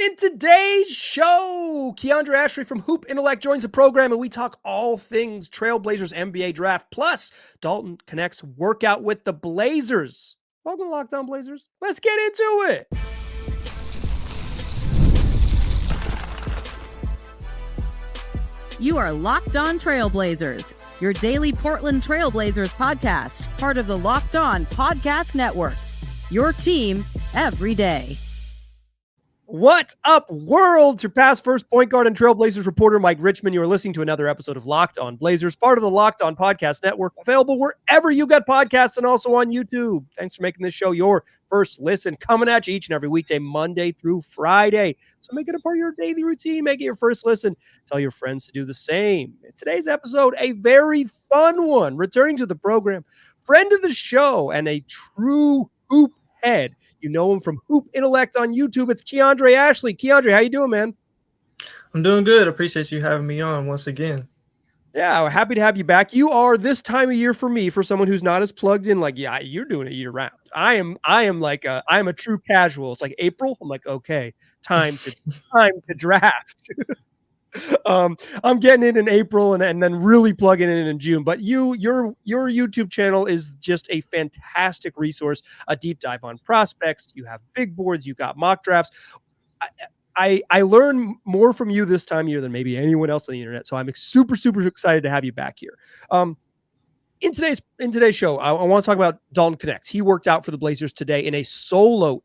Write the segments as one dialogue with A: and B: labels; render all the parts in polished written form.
A: In today's show, Keandre Ashley from Hoop Intellect joins the program, and we talk all things Trailblazers NBA draft, plus Dalton Knecht's workout with the Blazers. Welcome to Locked On Blazers. Let's get into it.
B: You are Locked On Trailblazers, your daily Portland Trailblazers podcast, part of the Locked On Podcast Network. Your team every day.
A: What's up, world? It's your past first point guard and Trailblazers reporter, Mike Richmond. You are listening to another episode of Locked On Blazers, part of the Locked On Podcast Network, available wherever you get podcasts and also on YouTube. Thanks for making this show your first listen, coming at you each and every weekday, Monday through Friday. So make it a part of your daily routine. Make it your first listen. Tell your friends to do the same. In today's episode, a very fun one. Returning to the program, friend of the show and a true hoop head. You know him from Hoop Intellect on YouTube. It's Keandre Ashley. Keandre, how you doing, man?
C: I'm doing good. Appreciate you having me on once again.
A: Yeah, we're happy to have you back. You are this time of year for me, for someone who's not as plugged in. Like, yeah, you're doing it year round. I am a true casual. It's like April. I'm like, okay, time to draft. I'm getting in April and then really plugging in June. But your YouTube channel is just a fantastic resource, a deep dive on prospects. You have big boards, you got mock drafts. I learn more from you this time of year than maybe anyone else on the internet. So I'm super, super excited to have you back here. In today's show, I want to talk about Dalton Knecht. He worked out for the Blazers today in a solo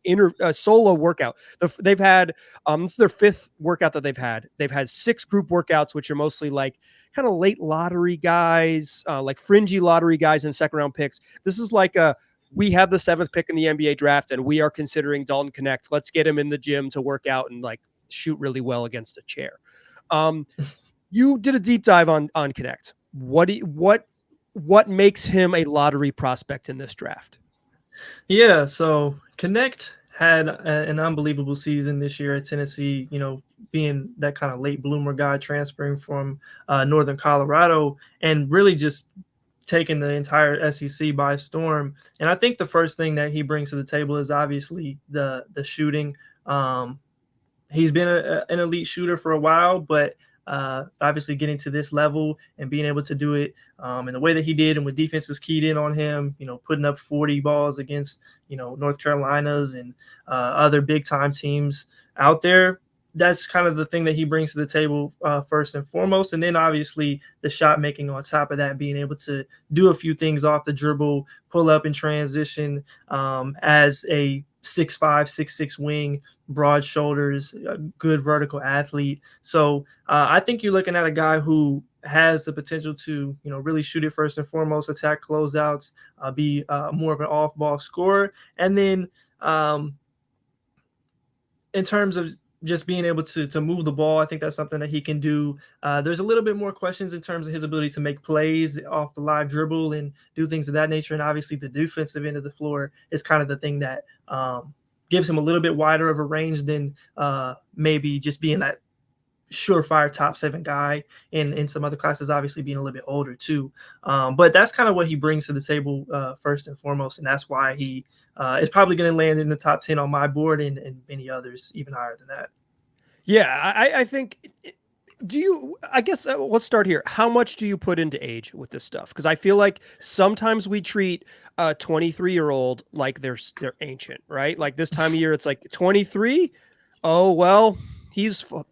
A: workout. They've had this is their fifth workout that they've had. They've had 6 group workouts, which are mostly like kind of late lottery guys, like fringy lottery guys and second round picks. This is like we have the 7th pick in the NBA draft, and we are considering Dalton Knecht. Let's get him in the gym to work out and like shoot really well against a chair. You did a deep dive on Knecht. What makes him a lottery prospect in this draft?
C: Yeah, so Knecht had an unbelievable season this year at Tennessee, being that kind of late bloomer guy transferring from Northern Colorado and really just taking the entire SEC by storm. And I think the first thing that he brings to the table is obviously the shooting. He's been an elite shooter for a while, but obviously getting to this level and being able to do it in the way that he did and with defenses keyed in on him, putting up 40 balls against, North Carolina's and other big time teams out there. That's kind of the thing that he brings to the table first and foremost. And then obviously the shot making on top of that, being able to do a few things off the dribble, pull up and transition as a 6'5", 6'6" wing, broad shoulders, a good vertical athlete. So I think you're looking at a guy who has the potential to, really shoot it first and foremost, attack closeouts, be more of an off-ball scorer. And then in terms of just being able to move the ball, I think that's something that he can do. There's a little bit more questions in terms of his ability to make plays off the live dribble and do things of that nature. And obviously the defensive end of the floor is kind of the thing that gives him a little bit wider of a range than maybe just being that surefire top 7 guy in some other classes, obviously being a little bit older too. But that's kind of what he brings to the table first and foremost. And that's why he is probably going to land in the top 10 on my board and many others even higher than that.
A: Yeah, I think let's start here. How much do you put into age with this stuff? Because I feel like sometimes we treat a 23-year-old like they're ancient, right? Like this time of year, it's like 23. Oh, well,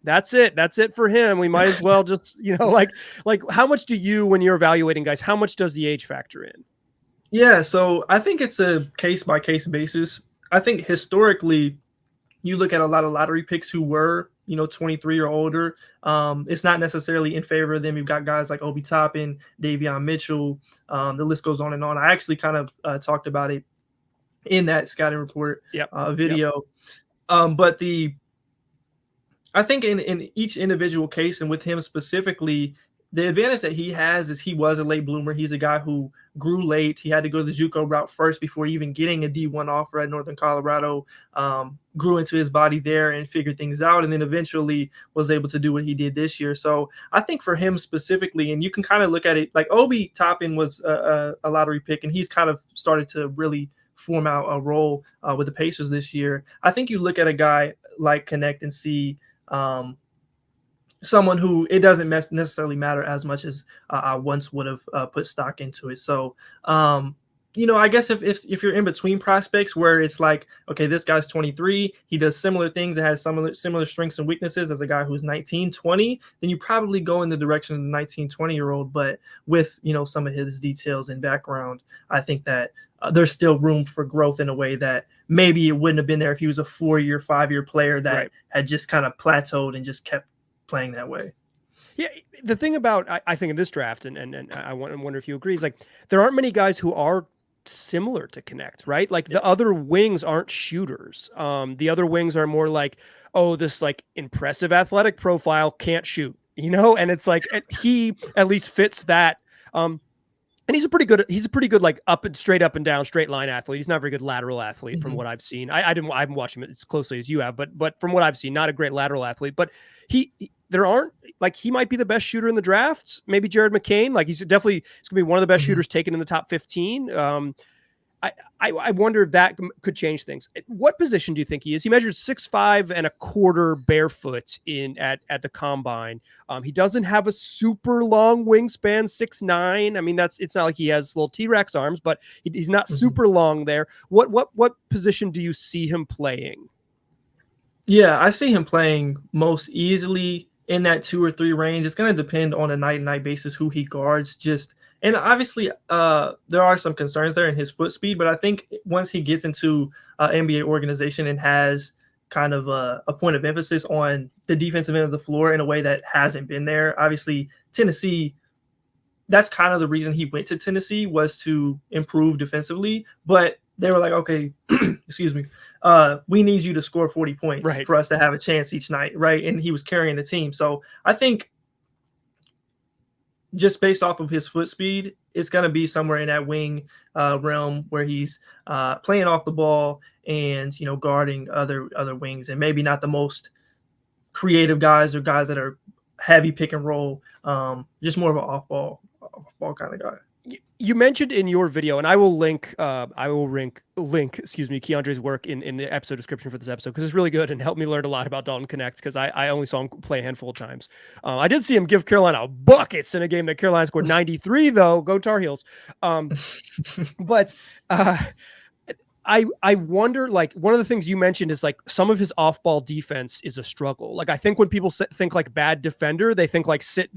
A: that's it for him. We might as well just, like how much do you, when you're evaluating guys, how much does the age factor in?
C: Yeah, so I think it's a case-by-case basis. I think historically, you look at a lot of lottery picks who were, 23 or older. It's not necessarily in favor of them. You've got guys like Obi Toppin, Davion Mitchell. The list goes on and on. I actually kind of talked about it in that scouting report video. Yep. But I think in each individual case, and with him specifically, the advantage that he has is he was a late bloomer. He's a guy who grew late. He had to go the JUCO route first before even getting a D1 offer at Northern Colorado, grew into his body there and figured things out, and then eventually was able to do what he did this year. So I think for him specifically, and you can kind of look at it like Obi Toppin was a lottery pick, and he's kind of started to really form out a role with the Pacers this year. I think you look at a guy like Knecht and see someone who it doesn't necessarily matter as much as I once would have put stock into it. So, I guess if you're in between prospects where it's like, okay, this guy's 23, he does similar things and has similar strengths and weaknesses as a guy who's 19, 20, then you probably go in the direction of the 19, 20-year-old. But with, some of his details and background, I think that there's still room for growth in a way that maybe it wouldn't have been there if he was a 4-year, 5-year player that had just kind of plateaued and just kept playing that way.
A: Yeah, the thing about I think in this draft, and I wonder if you agree, is like there aren't many guys who are similar to Knecht, right? Like the other wings aren't shooters. The other wings are more like, oh, this like impressive athletic profile, can't shoot, and it's like he at least fits that. And he's a pretty good like straight up and down straight line athlete. He's not a very good lateral athlete from what I've seen. I haven't watched him as closely as you have, but from what I've seen, not a great lateral athlete. But there aren't like he might be the best shooter in the drafts. Maybe Jared McCain. Like he's gonna be one of the best shooters taken in the top 15. I wonder if that could change things. What position do you think he is? He measures 6'5" barefoot at the combine. He doesn't have a super long wingspan, 6'9". I mean, it's not like he has little T-Rex arms, but he's not super long there. What position do you see him playing?
C: Yeah, I see him playing most easily in that 2 or 3 range. It's going to depend on a night-to-night basis who he guards. And obviously, there are some concerns there in his foot speed, but I think once he gets into an NBA organization and has kind of a point of emphasis on the defensive end of the floor in a way that hasn't been there, obviously Tennessee, that's kind of the reason he went to Tennessee, was to improve defensively. But they were like, okay, excuse me, we need you to score 40 points for us to have a chance each night, right? And he was carrying the team. So I think just based off of his foot speed, it's going to be somewhere in that wing realm where he's playing off the ball and, guarding other wings, and maybe not the most creative guys or guys that are heavy pick and roll, just more of an off ball kind of guy.
A: You mentioned in your video, and I will link Keandre's work in the episode description for this episode, because it's really good and helped me learn a lot about Dalton Knecht, because I only saw him play a handful of times. I did see him give Carolina buckets in a game that Carolina scored 93, though. Go Tar Heels. But I wonder, like, one of the things you mentioned is like some of his off-ball defense is a struggle. Like I think when people think like bad defender, they think like sit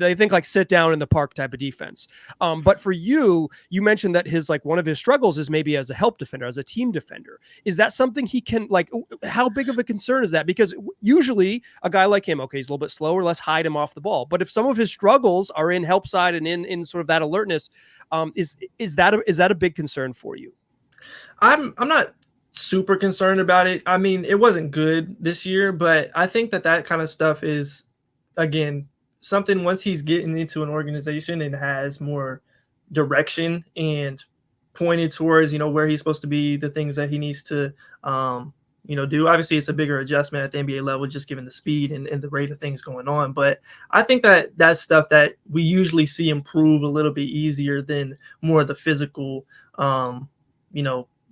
A: down in the park type of defense. But for you mentioned that one of his struggles is maybe as a help defender, as a team defender. Is that something he can, like, how big of a concern is that? Because usually a guy like him, okay, he's a little bit slower, let's hide him off the ball. But if some of his struggles are in help side and in sort of that alertness, is that a big concern for you?
C: I'm not super concerned about it. I mean, it wasn't good this year, but I think that kind of stuff is, again, something once he's getting into an organization and has more direction and pointed towards, where he's supposed to be, the things that he needs to, do. Obviously, it's a bigger adjustment at the NBA level, just given the speed and the rate of things going on. But I think that that's stuff that we usually see improve a little bit easier than more of the physical,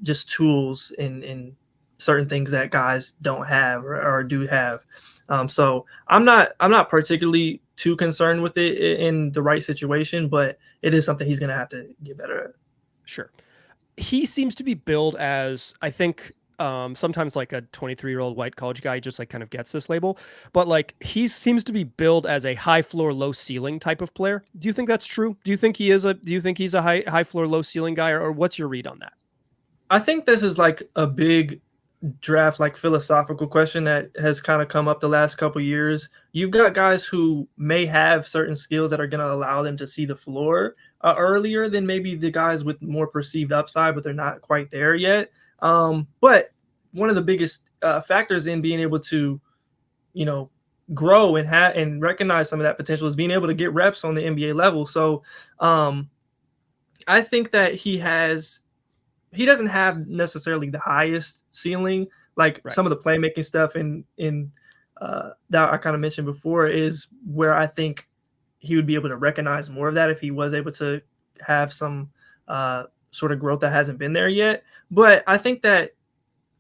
C: just tools in certain things that guys don't have or do have. So I'm not particularly too concerned with it in the right situation, but it is something he's going to have to get better at.
A: Sure. He seems to be billed as, I think, sometimes like a 23-year-old white college guy just like kind of gets this label, but like he seems to be billed as a high floor, low ceiling type of player. Do you think that's true? Do you think he's a high floor, low ceiling guy, or what's your read on that?
C: I think this is like a big draft, like philosophical question that has kind of come up the last couple of years. You've got guys who may have certain skills that are going to allow them to see the floor earlier than maybe the guys with more perceived upside, but they're not quite there yet. But one of the biggest factors in being able to, grow and recognize some of that potential is being able to get reps on the NBA level. So I think that he doesn't have necessarily the highest ceiling, like some of the playmaking stuff in that I kind of mentioned before is where I think he would be able to recognize more of that if he was able to have some sort of growth that hasn't been there yet. But I think that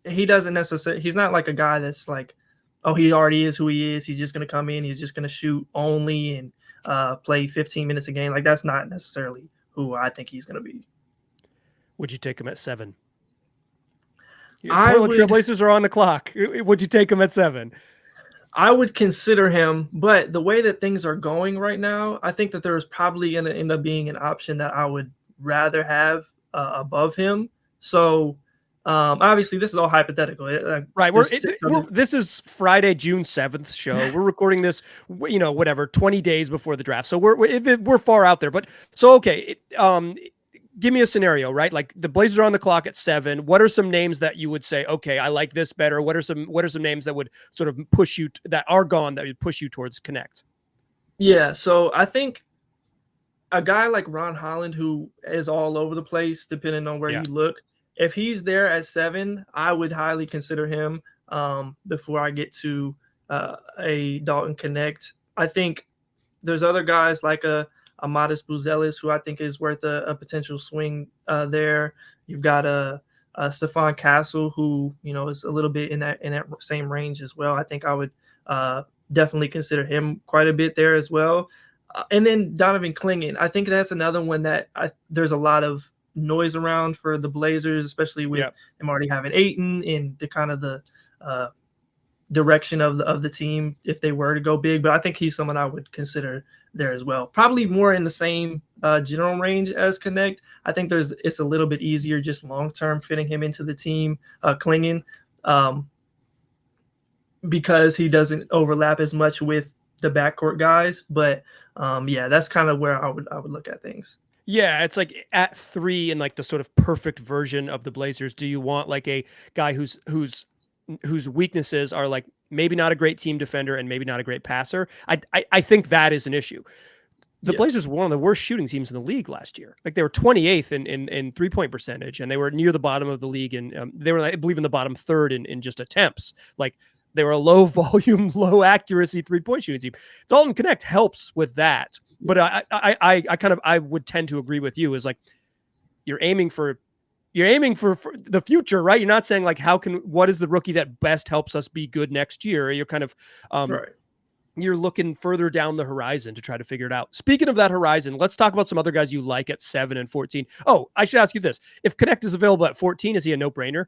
C: he's not like a guy that's like oh, he already is who he is. He's just going to come in. He's just going to shoot only and play 15 minutes a game. Like, that's not necessarily who I think he's going to be.
A: Would you take him at 7?
C: I
A: Portland
C: would.
A: Trailblazers are on the clock. Would you take him at 7?
C: I would consider him, but the way that things are going right now, I think that there's probably going to end up being an option that I would rather have above him. So obviously, this is all hypothetical.
A: Right. This is Friday, June 7th show. We're recording this, 20 days before the draft. So we're far out there. But so, okay. Give me a scenario, right? Like the Blazers are on the clock at 7. What are some names that you would say, okay, I like this better? What are some names that would sort of push you that are gone that would push you towards Knecht?
C: Yeah. So I think a guy like Ron Holland, who is all over the place, depending on where you look, if he's there at 7, I would highly consider him before I get to a Dalton Knecht. I think there's other guys like a Modest Buzelis, who I think is worth a potential swing there. You've got a Stephon Castle, who is a little bit in that same range as well. I think I would definitely consider him quite a bit there as well. And then Donovan Clingan, I think that's another one that there's a lot of noise around for the Blazers, especially with them already having Ayton in the kind of the direction of the team if they were to go big. But I think he's someone I would consider there as well. Probably more in the same general range as Knecht. I think it's a little bit easier just long-term fitting him into the team, Clingan, because he doesn't overlap as much with the backcourt guys. But that's kind of where I would look at things.
A: Yeah, it's like at 3 in like the sort of perfect version of the Blazers. Do you want like a guy whose weaknesses are like maybe not a great team defender and maybe not a great passer? I think that is an issue. The Blazers were one of the worst shooting teams in the league last year. Like they were 28th in 3-point percentage, and they were near the bottom of the league, and they were, I believe, in the bottom third in just attempts. Like they were a low volume, low accuracy 3-point shooting team. Dalton Knecht helps with that, but I would tend to agree with you. Is like you're aiming for the future, right? You're not saying like, what is the rookie that best helps us be good next year? You're kind of,
C: right.
A: You're looking further down the horizon to try to figure it out. Speaking of that horizon, let's talk about some other guys you like at 7 and 14. Oh, I should ask you this. If Knecht is available at 14, is he a no-brainer?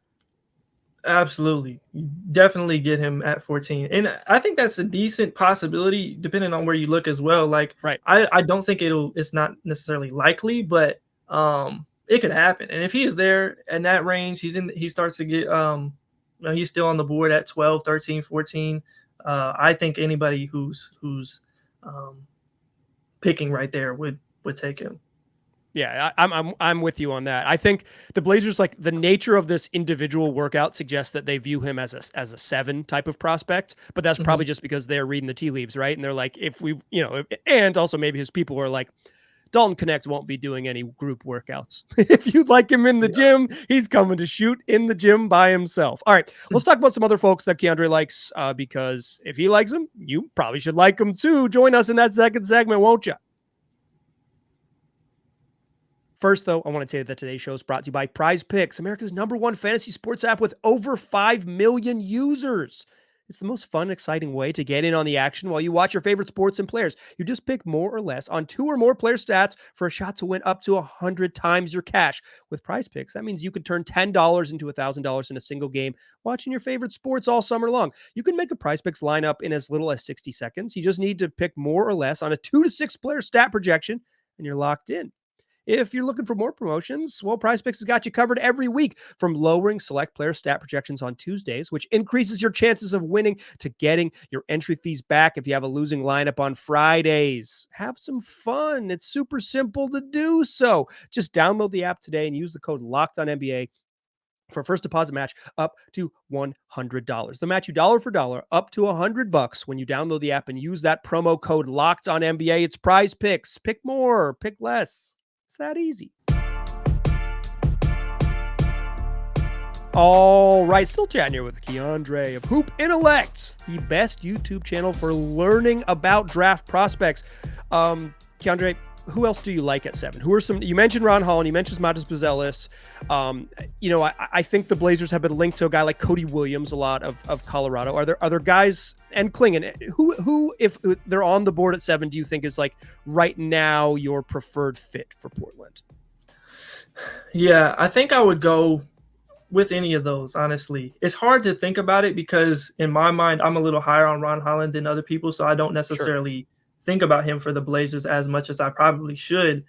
C: Absolutely. You definitely get him at 14. And I think that's a decent possibility depending on where you look as well. Like,
A: right.
C: I don't think it's not necessarily likely, but it could happen. And if he is there in that range, he starts to get he's still on the board at 12, 13, 14. I think anybody who's picking right there would take him.
A: Yeah, I'm with you on that. I think the Blazers, like the nature of this individual workout suggests that they view him as a 7 type of prospect, but that's probably just because they're reading the tea leaves, right? And they're like, and also maybe his people are like, Dalton Knecht won't be doing any group workouts. If you'd like him in the gym, he's coming to shoot in the gym by himself. All right, let's talk about some other folks that Keandre likes, because if he likes them, you probably should like them too. Join us in that second segment, won't you? First, though, I want to tell you that today's show is brought to you by PrizePicks, America's #1 fantasy sports app with over 5 million users. It's the most fun, exciting way to get in on the action while you watch your favorite sports and players. You just pick more or less on 2 or more player stats for a shot to win up to 100 times your cash. With PrizePicks, that means you could turn $10 into $1,000 in a single game watching your favorite sports all summer long. You can make a PrizePicks lineup in as little as 60 seconds. You just need to pick more or less on a 2 to 6 player stat projection, and you're locked in. If you're looking for more promotions, well, PrizePicks has got you covered every week, from lowering select player stat projections on Tuesdays, which increases your chances of winning, to getting your entry fees back if you have a losing lineup on Fridays. Have some fun. It's super simple to do so. Just download the app today and use the code LOCKEDONNBA for a first deposit match up to $100. They'll match you dollar for dollar up to $100 when you download the app and use that promo code LOCKEDONNBA. It's PrizePicks. Pick more, pick less. It's that easy. All right, still chatting here with Keandre of Hoop Intellect, the best YouTube channel for learning about draft prospects. Keandre, who else do you like at 7? Who are some? You mentioned Ron Holland. You mentioned Matas Buzelis. I think the Blazers have been linked to a guy like Cody Williams a lot of Colorado. Are there other guys and Klingon who if they're on the board at 7, do you think is like right now your preferred fit for Portland?
C: Yeah, I think I would go with any of those, honestly. It's hard to think about it because in my mind, I'm a little higher on Ron Holland than other people, so I don't necessarily think about him for the Blazers as much as I probably should,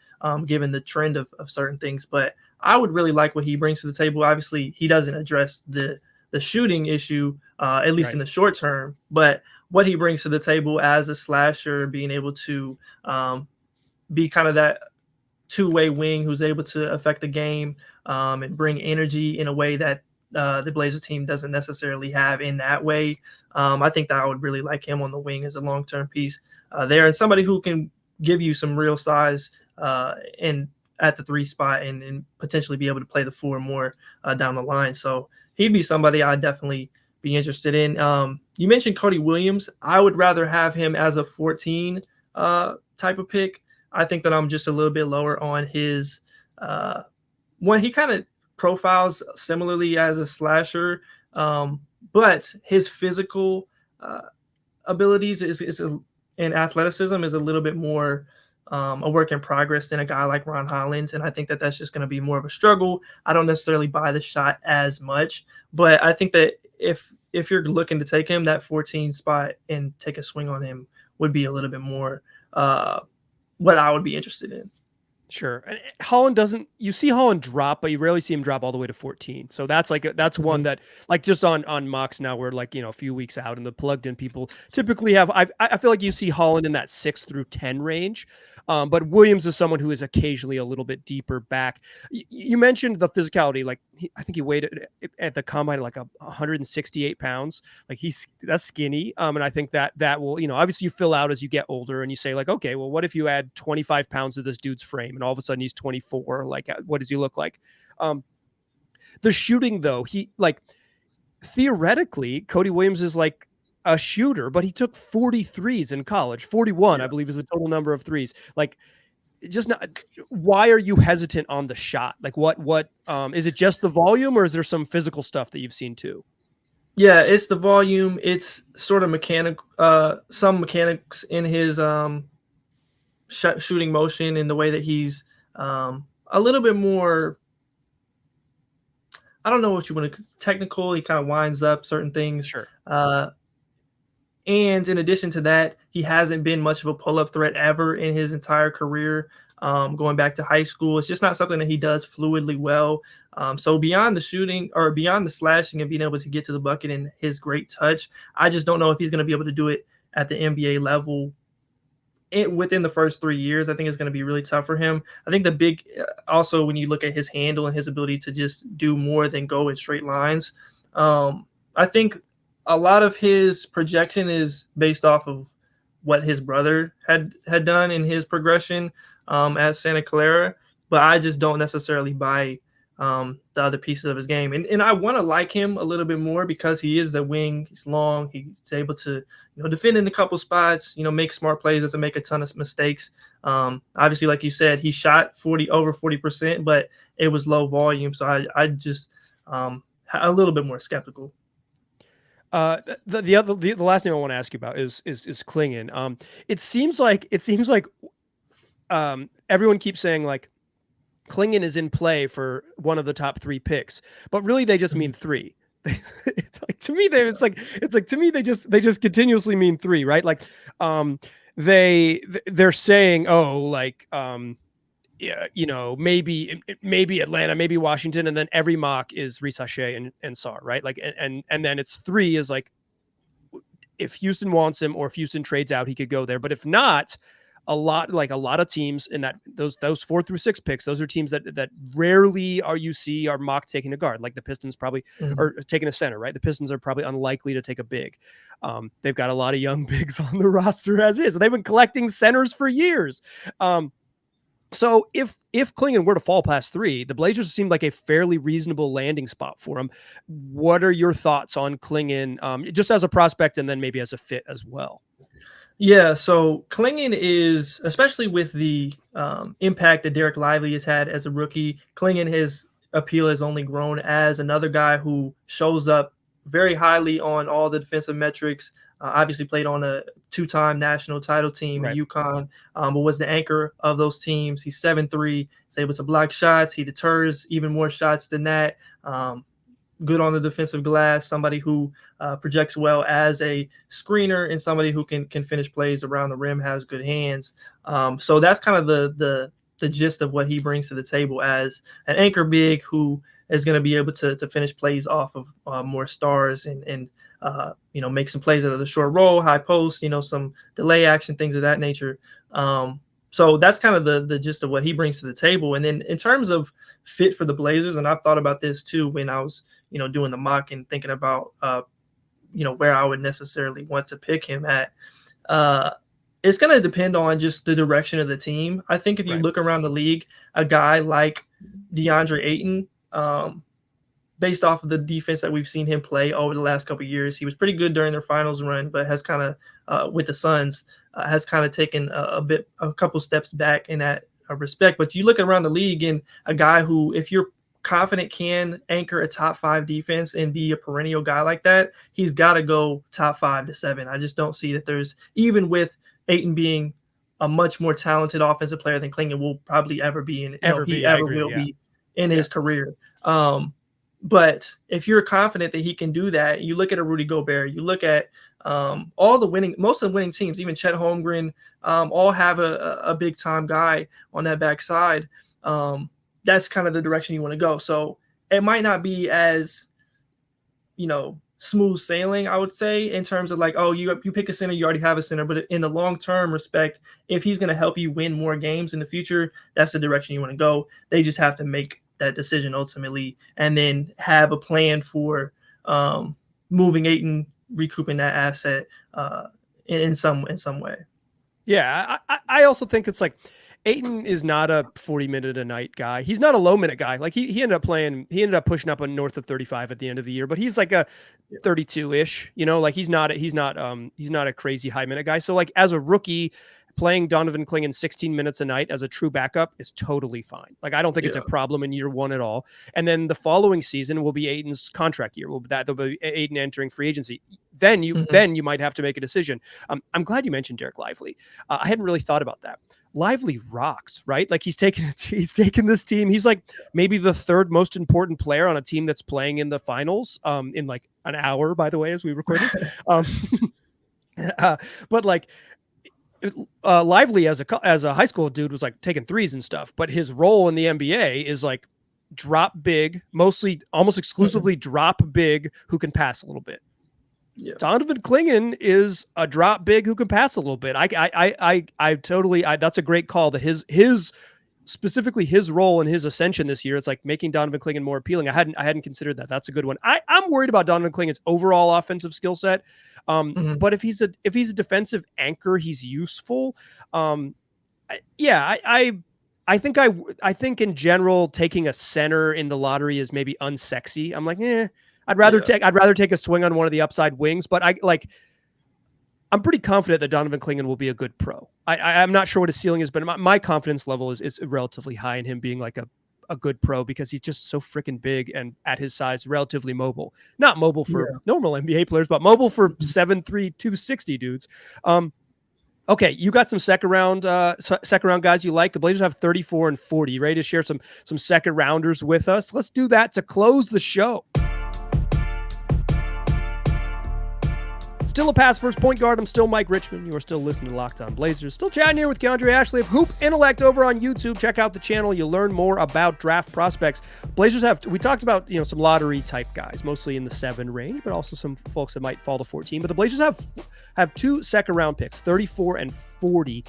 C: given the trend of certain things. But I would really like what he brings to the table. Obviously, he doesn't address the shooting issue, at least in the short term, but what he brings to the table as a slasher, being able to be kind of that two-way wing who's able to affect the game and bring energy in a way that the Blazer team doesn't necessarily have in that way. I think that I would really like him on the wing as a long-term piece there, and somebody who can give you some real size at the 3 spot and potentially be able to play the 4 more down the line. So he'd be somebody I'd definitely be interested in. You mentioned Cody Williams. I would rather have him as a 14 type of pick. I think that I'm just a little bit lower on his when he kind of profiles similarly as a slasher, but his physical abilities and athleticism is a little bit more a work in progress than a guy like Ron Holland, and I think that that's just going to be more of a struggle. I don't necessarily buy the shot as much, but I think that if you're looking to take him, that 14 spot and take a swing on him would be a little bit more what I would be interested in.
A: Sure. And Holland you see Holland drop, but you rarely see him drop all the way to 14. So that's one that like just on mocks now we're like, a few weeks out and the plugged in people typically have, I feel like you see Holland in that 6 through 10 range. But Williams is someone who is occasionally a little bit deeper back. You mentioned the physicality. Like I think he weighed at the combine like 168 pounds. Like that's skinny. And I think that will, obviously you fill out as you get older and you say like, okay, well, what if you add 25 pounds to this dude's frame and all of a sudden he's 24? Like, what does he look like? The shooting though, he like theoretically, Cody Williams is like a shooter, but he took 43s in college. 41, I believe, is the total number of threes. Like, just not. Why are you hesitant on the shot? Like, what is it? Just the volume, or is there some physical stuff that you've seen too?
C: Yeah, it's the volume. It's sort of some mechanics in his shooting motion, in the way that he's a little bit more. I don't know what you want to technical. He kind of winds up certain things.
A: Sure.
C: And in addition to that, he hasn't been much of a pull-up threat ever in his entire career, going back to high school. It's just not something that he does fluidly well. So beyond the shooting or beyond the slashing and being able to get to the bucket and his great touch, I just don't know if he's going to be able to do it at the NBA level within the first 3 years. I think it's going to be really tough for him. I think the big, also when you look at his handle and his ability to just do more than go in straight lines, I think a lot of his projection is based off of what his brother had done in his progression at Santa Clara, but I just don't necessarily buy the other pieces of his game. And I want to like him a little bit more because he is the wing. He's long. He's able to defend in a couple spots, make smart plays, doesn't make a ton of mistakes. Obviously, like you said, he shot over 40%, but it was low volume. So I just a little bit more skeptical.
A: The last thing I want to ask you about is Klingon. It seems like everyone keeps saying like Klingon is in play for one of the top 3 picks, but really they just mean 3. It's like to me they just continuously mean 3, right? Like they're saying maybe Atlanta, maybe Washington, and then every mock is Reese Haché and Sarr, right? Like, and then it's 3 is like, if Houston wants him or if Houston trades out, he could go there. But if not, a lot of teams in those 4 through 6 picks, those are teams that rarely are mock taking a guard. Like the Pistons probably are taking a center, right? The Pistons are probably unlikely to take a big. They've got a lot of young bigs on the roster as is. They've been collecting centers for years. So if Klingon were to fall past 3, the Blazers seemed like a fairly reasonable landing spot for him. What are your thoughts on Klingon, just as a prospect and then maybe as a fit as well?
C: Yeah, so Klingon is, especially with the impact that Derek Lively has had as a rookie, Klingon, his appeal has only grown as another guy who shows up very highly on all the defensive metrics. Obviously, played on a two-time national title team in
A: Right.
C: UConn, but was the anchor of those teams. He's 7'3", he's able to block shots. He deters even more shots than that. Good on the defensive glass, somebody who projects well as a screener, and somebody who can finish plays around the rim, has good hands. So that's kind of the gist of what he brings to the table as an anchor big who is going to be able to finish plays off of more stars and make some plays out of the short roll, high post, some delay action, things of that nature. So that's kind of the gist of what he brings to the table. And then in terms of fit for the Blazers, and I've thought about this too when I was doing the mock and thinking about where I would necessarily want to pick him at. It's going to depend on just the direction of the team. I think if you look around the league, a guy like DeAndre Ayton, based off of the defense that we've seen him play over the last couple of years, he was pretty good during their finals run, but has kind of with the Suns has kind of taken a couple steps back in that respect. But you look around the league, and a guy who, if you're confident, can anchor a top 5 defense and be a perennial guy like that, he's got to go top 5 to 7. I just don't see that there's, even with Ayton being a much more talented offensive player than Klingon will probably ever be in be in his career. But if you're confident that he can do that, you look at a Rudy Gobert, you look at most of the winning teams, even Chet Holmgren, all have a big time guy on that backside. That's kind of the direction you want to go. So it might not be as, smooth sailing, I would say, in terms of like, oh, you pick a center, you already have a center. But in the long-term respect, if he's going to help you win more games in the future, that's the direction you want to go. They just have to make that decision ultimately, and then have a plan for moving Ayton, recouping that asset in some way.
A: Yeah, I also think it's like Ayton is not a 40-minute a night guy. He's not a low minute guy. Like he ended up pushing up on north of 35 at the end of the year, but he's like a 32-ish, like he's not a crazy high minute guy. So like as a rookie, playing Donovan Klingon 16 minutes a night as a true backup is totally fine. Like, I don't think it's a problem in year one at all. And then the following season will be Ayton's contract year. There'll be Ayton entering free agency. Then you might have to make a decision. I'm glad you mentioned Derek Lively. I hadn't really thought about that. Lively rocks, right? Like he's taken this team. He's like maybe the third most important player on a team that's playing in the finals in like an hour, by the way, as we record this. But like, Lively as a high school dude was like taking threes and stuff, but his role in the NBA is like drop big, mostly almost exclusively drop big who can pass a little bit. Yeah. Donovan Klingon is a drop big who can pass a little bit. I totally that's a great call that his specifically his role in his ascension this year, it's like making Donovan Klingon more appealing. I hadn't considered that. That's a good one. I'm worried about Donovan Klingon's overall offensive skill set. But if he's a defensive anchor, he's useful. I think in general, taking a center in the lottery is maybe unsexy. I'm like, I'd rather take a swing on one of the upside wings, but I'm pretty confident that Donovan Klingon will be a good pro. I'm not sure what his ceiling is, but my confidence level is relatively high in him being like a good pro because he's just so freaking big and at his size, relatively mobile. Not mobile for normal NBA players, but mobile for 7'3", 260 dudes. Okay, you got some second round guys you like. The Blazers have 34 and 40. You ready to share some second rounders with us? Let's do that to close the show. Still a pass first point guard. I'm still Mike Richmond. You are still listening to Locked On Blazers. Still chatting here with Keandre Ashley of Hoop Intellect over on YouTube. Check out the channel. You'll learn more about draft prospects. Blazers we talked about, some lottery type guys, mostly in the 7 range, but also some folks that might fall to 14. But the Blazers have 2 second round picks, 34 and 40.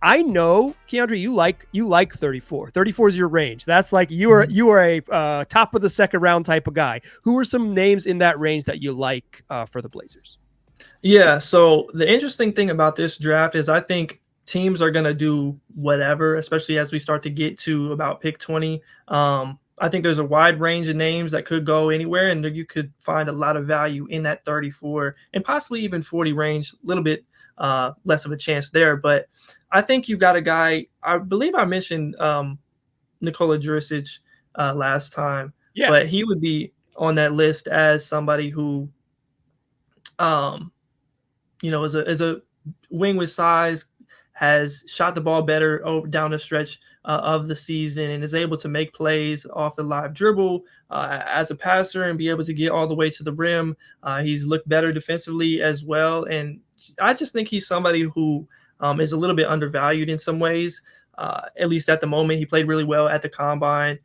A: I know, Keandre, you like 34. 34 is your range. That's like you are a top of the second round type of guy. Who are some names in that range that you like for the Blazers?
C: Yeah, so the interesting thing about this draft is I think teams are going to do whatever, especially as we start to get to about pick 20. I think there's a wide range of names that could go anywhere, and you could find a lot of value in that 34 and possibly even 40 range. A little bit less of a chance there, but I think you got a guy. I believe I mentioned Nikola Jurisic last time,
A: Yeah.
C: but he would be on that list as somebody who, is a wing with size, has shot the ball better down the stretch of the season, and is able to make plays off the live dribble as a passer and be able to get all the way to the rim. He's looked better defensively as well, and I just think he's somebody who is a little bit undervalued in some ways. At least at the moment, he played really well at the combine,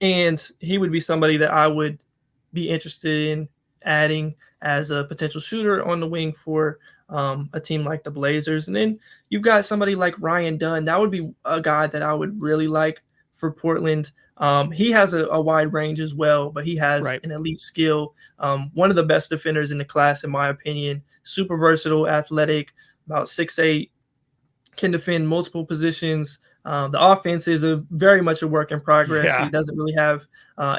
C: and he would be somebody that I would be interested in adding as a potential shooter on the wing for a team like the Blazers. And then you've got somebody like Ryan Dunn. That would be a guy that I would really like for Portland. He has a wide range as well, but he has an elite skill. One of the best defenders in the class, in my opinion. Super versatile, athletic, about 6'8", can defend multiple positions. The offense is very much a work in progress.
A: Yeah.
C: He doesn't really have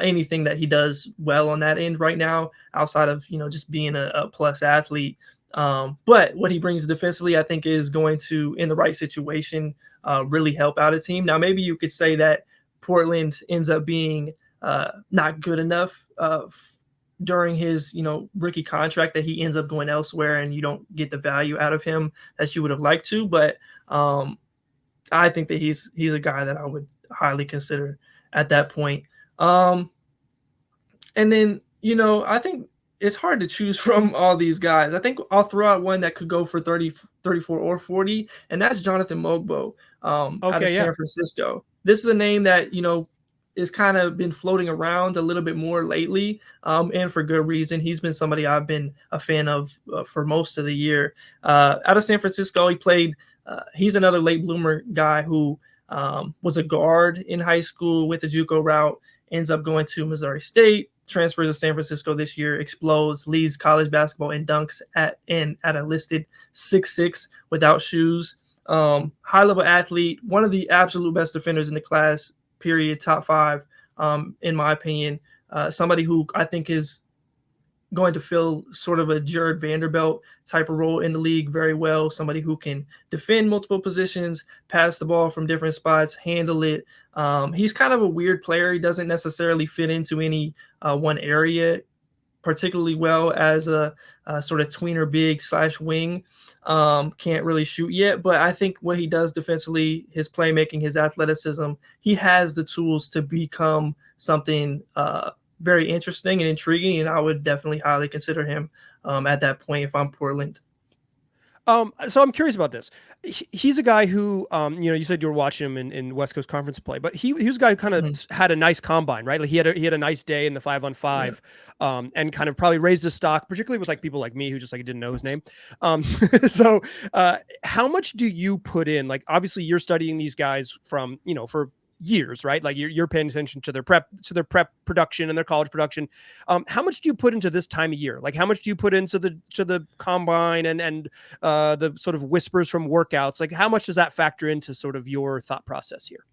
C: anything that he does well on that end right now, outside of just being a plus athlete. But what he brings defensively, I think, is going to, in the right situation, really help out a team. Now, maybe you could say that Portland ends up being not good enough during his rookie contract, that he ends up going elsewhere and you don't get the value out of him that you would have liked to. But I think that he's a guy that I would highly consider at that point. And then, I think it's hard to choose from all these guys. I think I'll throw out one that could go for 30, 34 or 40, and that's Jonathan Mogbo out of San Francisco. This is a name that, is kind of been floating around a little bit more lately, and for good reason. He's been somebody I've been a fan of for most of the year. Out of San Francisco, he played he's another late bloomer guy who was a guard in high school with the JUCO route, ends up going to Missouri State, transfers to San Francisco this year, explodes, leads college basketball in dunks at a listed 6'6" without shoes. High-level athlete, one of the absolute best defenders in the class, period, top 5, in my opinion. Somebody who I think is going to fill sort of a Jared Vanderbilt type of role in the league very well. Somebody who can defend multiple positions, pass the ball from different spots, handle it. He's kind of a weird player. He doesn't necessarily fit into any one area particularly well as a sort of tweener big / wing. Can't really shoot yet, but I think what he does defensively, his playmaking, his athleticism, he has the tools to become something very interesting and intriguing, and I would definitely highly consider him at that point if I'm Portland.
A: So I'm curious about this. He's a guy who, you said you were watching him in West Coast Conference play, but he was a guy who kind of had a nice combine, right? Like he had a nice day in the 5-on-5, and kind of probably raised his stock, particularly with like people like me who just like didn't know his name. So how much do you put in? Like obviously you're studying these guys from for years, right? Like you're paying attention to their prep production and their college production. How much do you put into this time of year? Like how much do you put into the combine and the sort of whispers from workouts? Like how much does that factor into sort of your thought process here?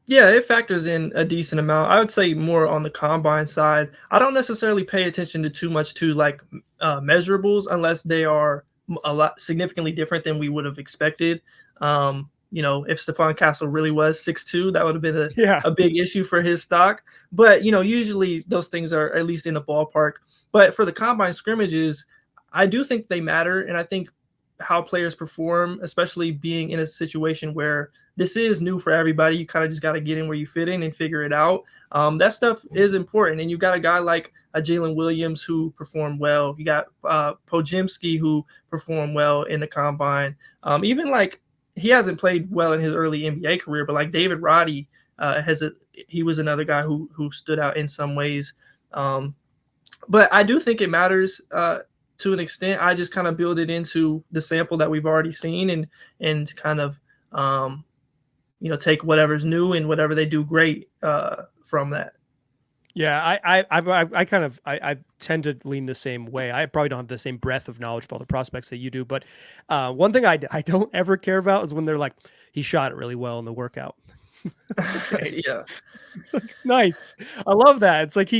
C: Yeah, it factors in a decent amount. I would say more on the combine side. I don't necessarily pay attention to too much to like measurables unless they are a lot significantly different than we would have expected. If Stephon Castle really was 6'2", that would have been a big issue for his stock. But, usually those things are at least in the ballpark. But for the combine scrimmages, I do think they matter. And I think how players perform, especially being in a situation where this is new for everybody, you kind of just got to get in where you fit in and figure it out. That stuff is important. And you got a guy like a Jalen Williams who performed well. You got Podziemski who performed well in the combine. Even like, he hasn't played well in his early NBA career, but like David Roddy he was another guy who stood out in some ways. But I do think it matters to an extent. I just kind of build it into the sample that we've already seen and kind of take whatever's new and whatever they do great from that.
A: Yeah, I tend to lean the same way. I probably don't have the same breadth of knowledge of all the prospects that you do, but one thing I don't ever care about is when they're like, he shot it really well in the workout. Okay.
C: Yeah.
A: Nice. I love that. It's like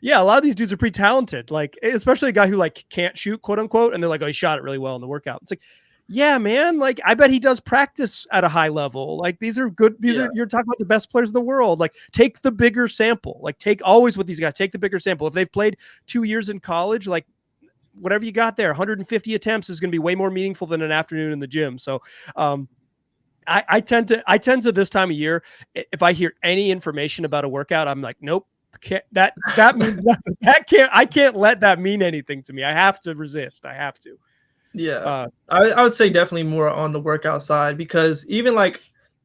A: yeah, a lot of these dudes are pretty talented. Like, especially a guy who like can't shoot, quote unquote, and they're like, oh, he shot it really well in the workout. It's like, yeah, man. Like, I bet he does practice at a high level. Like, these are good.
C: Yeah.
A: You're talking about the best players in the world. Like, take the bigger sample. Like, take always with these guys, take the bigger sample. If they've played 2 years in college, like whatever you got there, 150 attempts is going to be way more meaningful than an afternoon in the gym. So, I tend to this time of year, if I hear any information about a workout, I'm like, nope, that means I can't let that mean anything to me. I have to resist. I have to.
C: Yeah. I would say definitely more on the workout side, because even like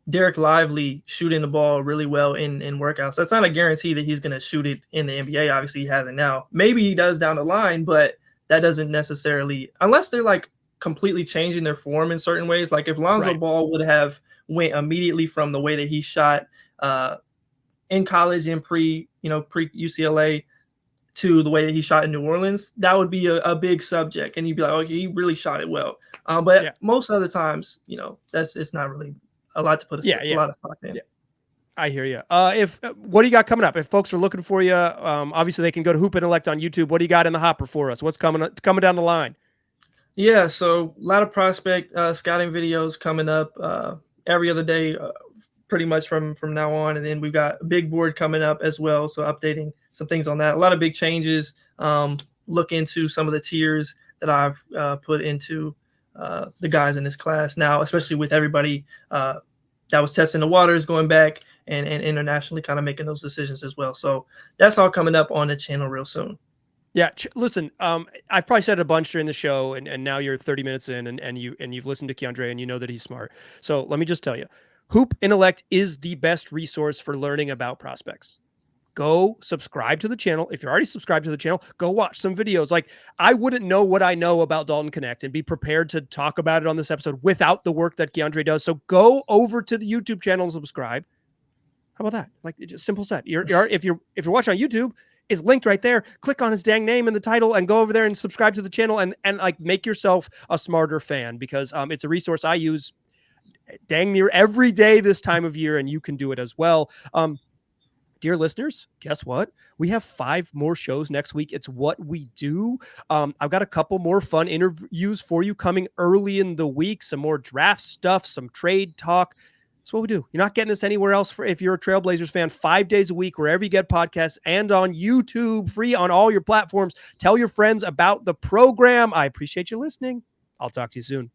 C: Derek Lively shooting the ball really well in workouts, that's not a guarantee that he's going to shoot it in the NBA. Obviously, he hasn't now. Maybe he does down the line, but that doesn't necessarily, unless they're like completely changing their form in certain ways. Like if Lonzo Ball would have went immediately from the way that he shot in college and pre UCLA to the way that he shot in New Orleans, that would be a big subject, and you'd be like, okay, he really shot it well. But most other times, it's not really a lot to put a lot of stock in.
A: Yeah. I hear you. What do you got coming up? If folks are looking for you, obviously they can go to Hoop Intellect on YouTube. What do you got in the hopper for us? What's coming down the line?
C: Yeah, so a lot of prospect scouting videos coming up every other day, pretty much from now on. And then we've got a big board coming up as well, so updating some things on that. A lot of big changes. Look into some of the tiers that I've put into the guys in this class now, especially with everybody that was testing the waters, going back and internationally kind of making those decisions as well. So that's all coming up on the channel real soon.
A: Yeah. Listen, I've probably said it a bunch during the show, and now you're 30 minutes in and you've listened to Keandre and you know that he's smart. So let me just tell you, Hoop Intellect is the best resource for learning about prospects. Go subscribe to the channel. If you're already subscribed to the channel, go watch some videos. Like, I wouldn't know what I know about Dalton Knecht and be prepared to talk about it on this episode without the work that Keandre does. So go over to the YouTube channel and subscribe. How about that? Like, it's just simple set. If you're watching on YouTube, is linked right there. Click on his dang name in the title and go over there and subscribe to the channel and like make yourself a smarter fan, because it's a resource I use dang near every day this time of year, and you can do it as well. Dear listeners, guess what? We have 5 more shows next week. It's What We Do. I've got a couple more fun interviews for you coming early in the week, some more draft stuff, some trade talk. That's what we do. You're not getting this anywhere else. If you're a Trailblazers fan, 5 days a week, wherever you get podcasts, and on YouTube, free on all your platforms. Tell your friends about the program. I appreciate you listening. I'll talk to you soon.